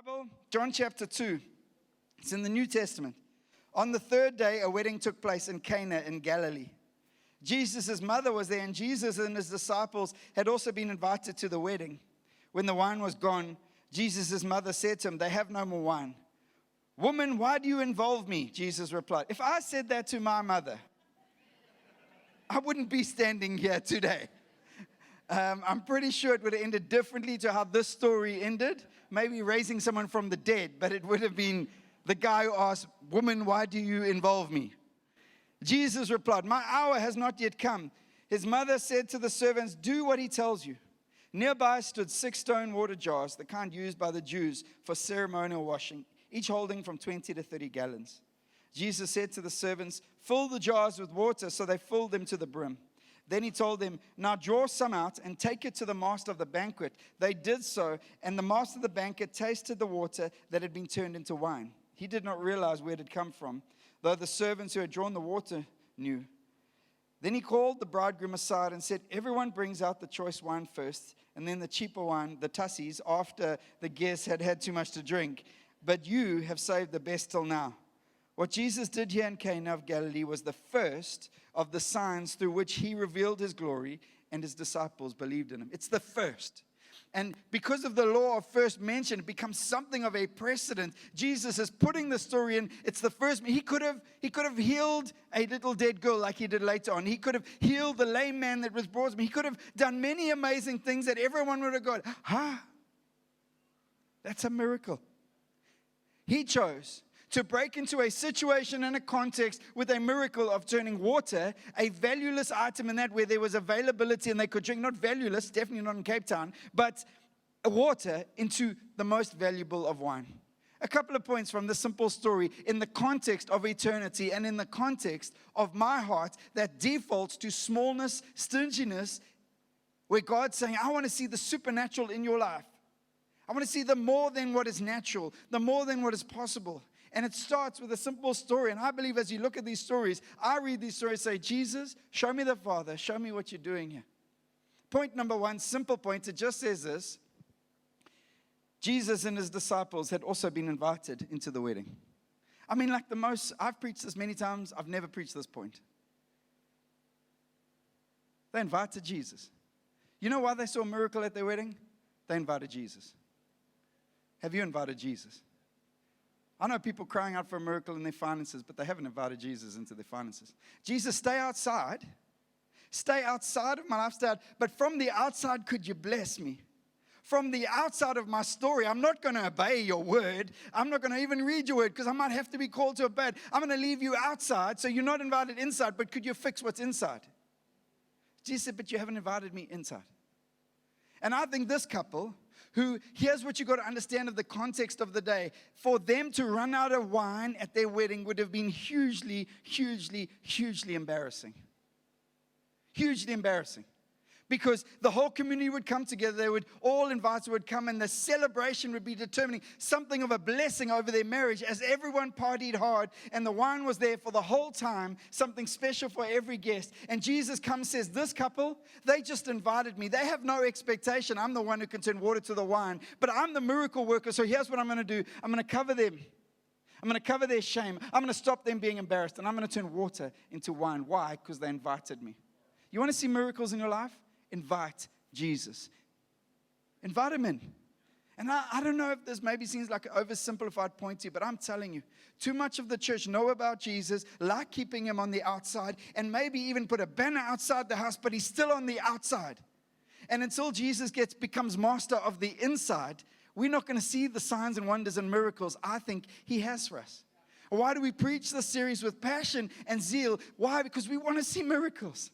Bible, John chapter 2. It's in the New Testament. On the third day, a wedding took place in Cana in Galilee. Jesus' mother was there, and Jesus and his disciples had also been invited to the wedding. When the wine was gone, Jesus' mother said to him, "They have no more wine." "Woman, why do you involve me?" Jesus replied. If I said that to my mother, I wouldn't be standing here today. I'm pretty sure it would have ended differently to how this story ended. Maybe raising someone from the dead, but it would have been the guy who asked, "Woman, why do you involve me?" Jesus replied, "My hour has not yet come." His mother said to the servants, "Do what he tells you." Nearby stood 6 stone water jars, the kind used by the Jews for ceremonial washing, each holding from 20 to 30 gallons. Jesus said to the servants, "Fill the jars with water," so they filled them to the brim. Then he told them, "Now draw some out and take it to the master of the banquet." They did so, and the master of the banquet tasted the water that had been turned into wine. He did not realize where it had come from, though the servants who had drawn the water knew. Then he called the bridegroom aside and said, "Everyone brings out the choice wine first, and then the cheaper wine, the tussies, after the guests had had too much to drink. But you have saved the best till now." What Jesus did here in Cana of Galilee was the first of the signs through which he revealed his glory, and his disciples believed in him. It's the first. And because of the law of first mention, it becomes something of a precedent. Jesus is putting the story in. It's the first. He could have healed a little dead girl like he did later on. He could have healed the lame man that was brought to him. He could have done many amazing things that everyone would have gone, that's a miracle. He chose to break into a situation and a context with a miracle of turning water, a valueless item in that where there was availability and they could drink, not valueless, definitely not in Cape Town, but water, into the most valuable of wine. A couple of points from this simple story in the context of eternity and in the context of my heart that defaults to smallness, stinginess, where God's saying, "I want to see the supernatural in your life. I want to see the more than what is natural, the more than what is possible." And it starts with a simple story. And I believe as you look at these stories, I read these stories, say, "Jesus, show me the Father. Show me what you're doing here." Point number one, simple point. It just says this. Jesus and his disciples had also been invited into the wedding. I mean, I've preached this many times. I've never preached this point. They invited Jesus. You know why they saw a miracle at their wedding? They invited Jesus. Have you invited Jesus? I know people crying out for a miracle in their finances, but they haven't invited Jesus into their finances. Jesus, stay outside. Stay outside of my lifestyle. But from the outside, could you bless me? From the outside of my story, I'm not going to obey your word. I'm not going to even read your word because I might have to be called to obey it. I'm going to leave you outside, so you're not invited inside, but could you fix what's inside? Jesus said, "But you haven't invited me inside." And I think this couple, who, here's what you got to understand of the context of the day. For them to run out of wine at their wedding would have been hugely, hugely, hugely embarrassing. Hugely embarrassing. Because the whole community would come together, they would all invited would come, and the celebration would be determining something of a blessing over their marriage as everyone partied hard and the wine was there for the whole time, something special for every guest. And Jesus comes and says, "This couple, they just invited me. They have no expectation. I'm the one who can turn water to the wine, but I'm the miracle worker, so here's what I'm going to do. I'm going to cover them. I'm going to cover their shame. I'm going to stop them being embarrassed, and I'm going to turn water into wine." Why? Because they invited me. You want to see miracles in your life? Invite Jesus. Invite him in. And I don't know if this maybe seems like an oversimplified point to you, but I'm telling you, too much of the church know about Jesus, like keeping him on the outside, and maybe even put a banner outside the house, but he's still on the outside. And until Jesus becomes master of the inside, we're not going to see the signs and wonders and miracles I think he has for us. Why do we preach this series with passion and zeal? Why? Because we want to see miracles.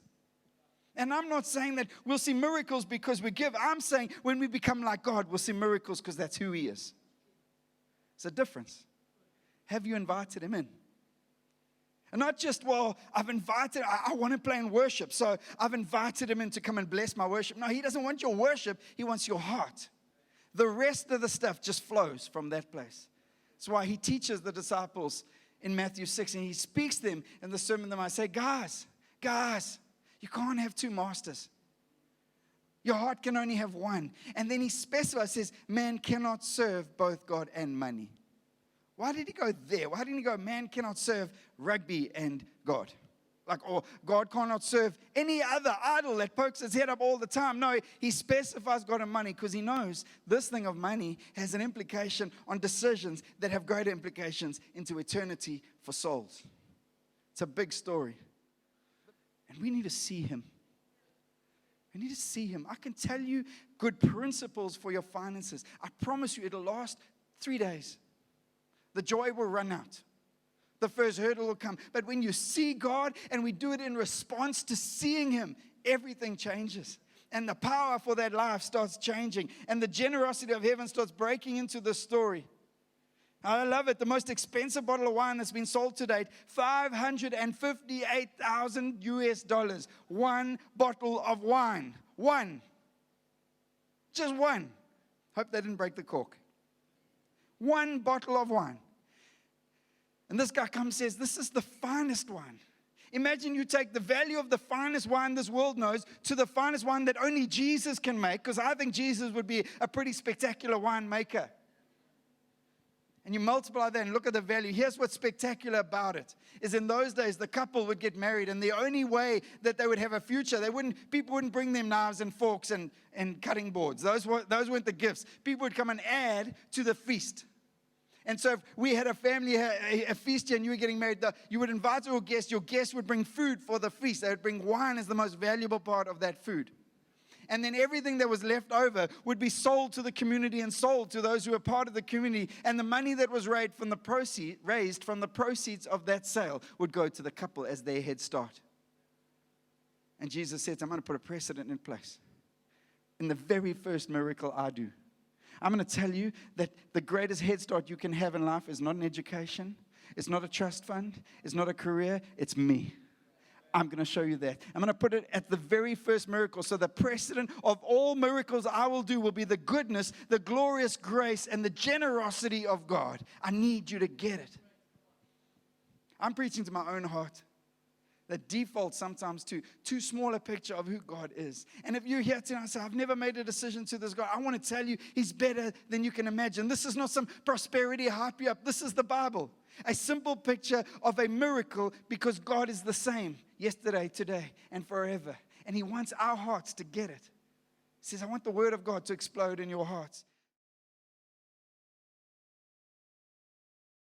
And I'm not saying that we'll see miracles because we give. I'm saying when we become like God, we'll see miracles because that's who he is. It's a difference. Have you invited him in? And not just, well, I want to play in worship, so I've invited him in to come and bless my worship. No, he doesn't want your worship. He wants your heart. The rest of the stuff just flows from that place. That's why he teaches the disciples in Matthew 6, and he speaks to them in the Sermon on the Mount. Say, guys, you can't have two masters. Your heart can only have one. And then he specifies, says, man cannot serve both God and money. Why did he go there? Why didn't he go, man cannot serve rugby and God? Or God cannot serve any other idol that pokes its head up all the time. No, he specifies God and money because he knows this thing of money has an implication on decisions that have greater implications into eternity for souls. It's a big story. And we need to see him. We need to see him. I can tell you good principles for your finances. I promise you it'll last 3 days. The joy will run out. The first hurdle will come. But when you see God and we do it in response to seeing him, everything changes. And the power for that life starts changing. And the generosity of heaven starts breaking into the story. I love it. The most expensive bottle of wine that's been sold to date, $558,000. One bottle of wine. One. Just one. Hope they didn't break the cork. One bottle of wine. And this guy comes and says, this is the finest wine. Imagine you take the value of the finest wine this world knows to the finest wine that only Jesus can make, because I think Jesus would be a pretty spectacular wine maker. And you multiply that and look at the value. Here's what's spectacular about it, is in those days, the couple would get married, and the only way that they would have a future, people wouldn't bring them knives and forks and cutting boards. Those weren't the gifts. People would come and add to the feast. And so if we had a family, a feast here, and you were getting married, you would invite your guests would bring food for the feast. They would bring wine as the most valuable part of that food. And then everything that was left over would be sold to the community and sold to those who were part of the community. And the money that was raised from the proceeds of that sale would go to the couple as their head start. And Jesus said, I'm going to put a precedent in place. In the very first miracle I do, I'm going to tell you that the greatest head start you can have in life is not an education. It's not a trust fund. It's not a career. It's me. I'm going to show you that. I'm going to put it at the very first miracle. So the precedent of all miracles I will do will be the goodness, the glorious grace, and the generosity of God. I need you to get it. I'm preaching to my own heart. That defaults sometimes to too small a picture of who God is. And if you're here tonight and say, I've never made a decision to this God, I want to tell you, he's better than you can imagine. This is not some prosperity hype you up. This is the Bible. A simple picture of a miracle, because God is the same yesterday, today, and forever. And he wants our hearts to get it. He says, I want the word of God to explode in your hearts.